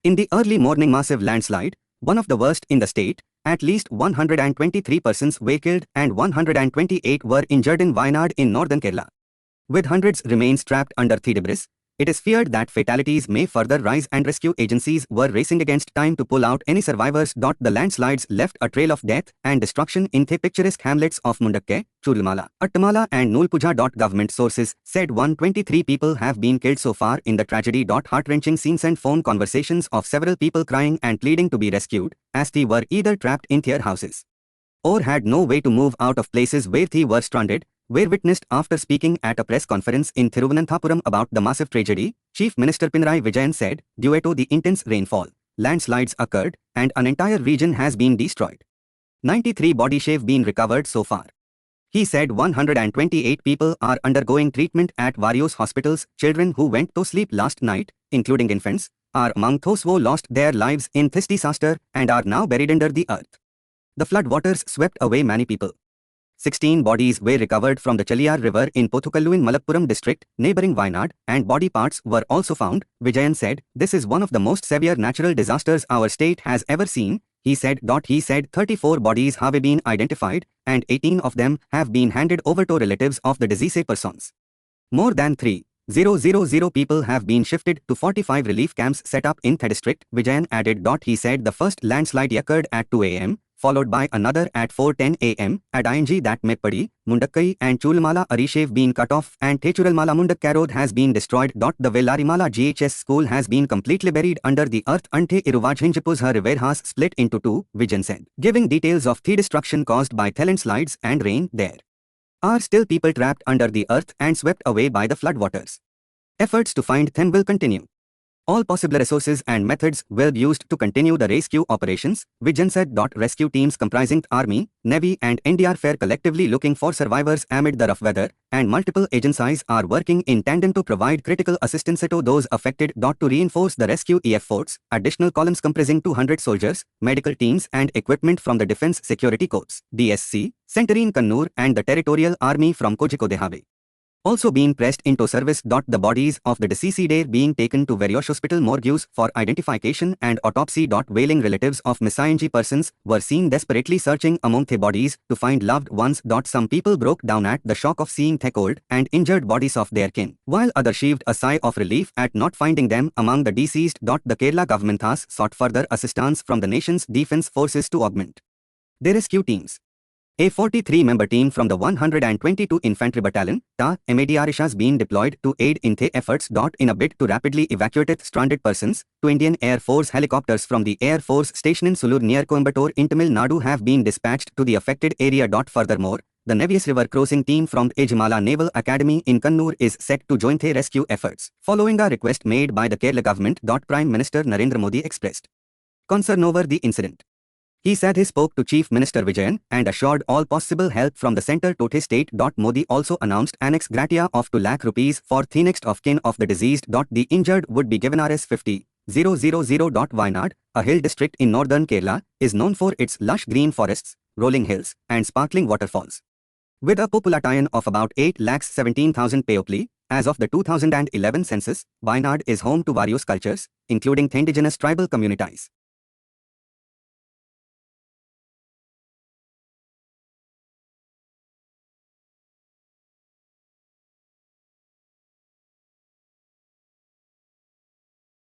In the early morning massive landslide, one of the worst in the state, at least 123 persons were killed and 128 were injured in Wayanad in northern Kerala. With hundreds remains trapped under the debris, it is feared that fatalities may further rise and rescue agencies were racing against time to pull out any survivors. The landslides left a trail of death and destruction in the picturesque hamlets of Mundakke, Churulmala, Attamala and Nulpuja. Government sources said 123 people have been killed so far in the tragedy. Heart-wrenching scenes and phone conversations of several people crying and pleading to be rescued, as they were either trapped in their houses or had no way to move out of places where they were stranded, were witnessed after speaking at a press conference in Thiruvananthapuram about the massive tragedy. Chief Minister Pinarayi Vijayan said, due to the intense rainfall, landslides occurred and an entire region has been destroyed. 93 bodies have been recovered so far. He said 128 people are undergoing treatment at various hospitals. Children who went to sleep last night, including infants, are among those who lost their lives in this disaster and are now buried under the earth. The flood waters swept away many people. 16 bodies were recovered from the Chaliyar River in Pothukallu in Malappuram district, neighbouring Wayanad, and body parts were also found. Vijayan said, this is one of the most severe natural disasters our state has ever seen. He said 34 bodies have been identified, and 18 of them have been handed over to relatives of the deceased persons. More than 3,000 people have been shifted to 45 relief camps set up in the district, Vijayan added. He said the first landslide occurred at 2 a.m., followed by another at 4:10 a.m. at ING that Meppadi, Mundakkai and Chulmala Arishev been cut off and Thechuralmala Mundakka road has been destroyed. The Vellarimala GHS school has been completely buried under the earth until Iruvajhinjapuzha river has split into two, Vijayan said, giving details of the destruction caused by the landslides and rain. There are still people trapped under the earth and swept away by the flood waters. Efforts to find them will continue. All possible resources and methods will be used to continue the rescue operations, Vijayan said. Rescue teams comprising Army, Navy and NDRF are collectively looking for survivors amid the rough weather, and multiple agencies are working in tandem to provide critical assistance to those affected. To reinforce the rescue efforts, additional columns comprising 200 soldiers, medical teams and equipment from the Defence Security Corps, DSC, Centre in Kannur and the Territorial Army from Kozhikode have also been pressed into service. The bodies of the deceased are being taken to various hospital morgues for identification and autopsy. Wailing relatives of missing persons were seen desperately searching among the bodies to find loved ones. Some people broke down at the shock of seeing the cold and injured bodies of their kin, while others heaved a sigh of relief at not finding them among the deceased. The Kerala government has sought further assistance from the nation's defence forces to augment their rescue teams. A 43-member team from the 122 Infantry Battalion, TA MADRISH has been deployed to aid in the efforts. In a bid to rapidly evacuate stranded persons, 2 Indian Air Force helicopters from the Air Force Station in Sulur near Coimbatore in Tamil Nadu have been dispatched to the affected area. Furthermore, the Navy's river crossing team from Ejimala Naval Academy in Kannur is set to join the rescue efforts, following a request made by the Kerala government. Prime Minister Narendra Modi expressed concern over the incident. He said he spoke to Chief Minister Vijayan and assured all possible help from the centre to his state. Modi also announced an ex gratia of 2 lakh rupees for the next of kin of the deceased. The injured would be given Rs 50,000. Wayanad, a hill district in northern Kerala, is known for its lush green forests, rolling hills, and sparkling waterfalls. With a population of about 8,17,000 people, as of the 2011 census, Wayanad is home to various cultures, including indigenous tribal communities.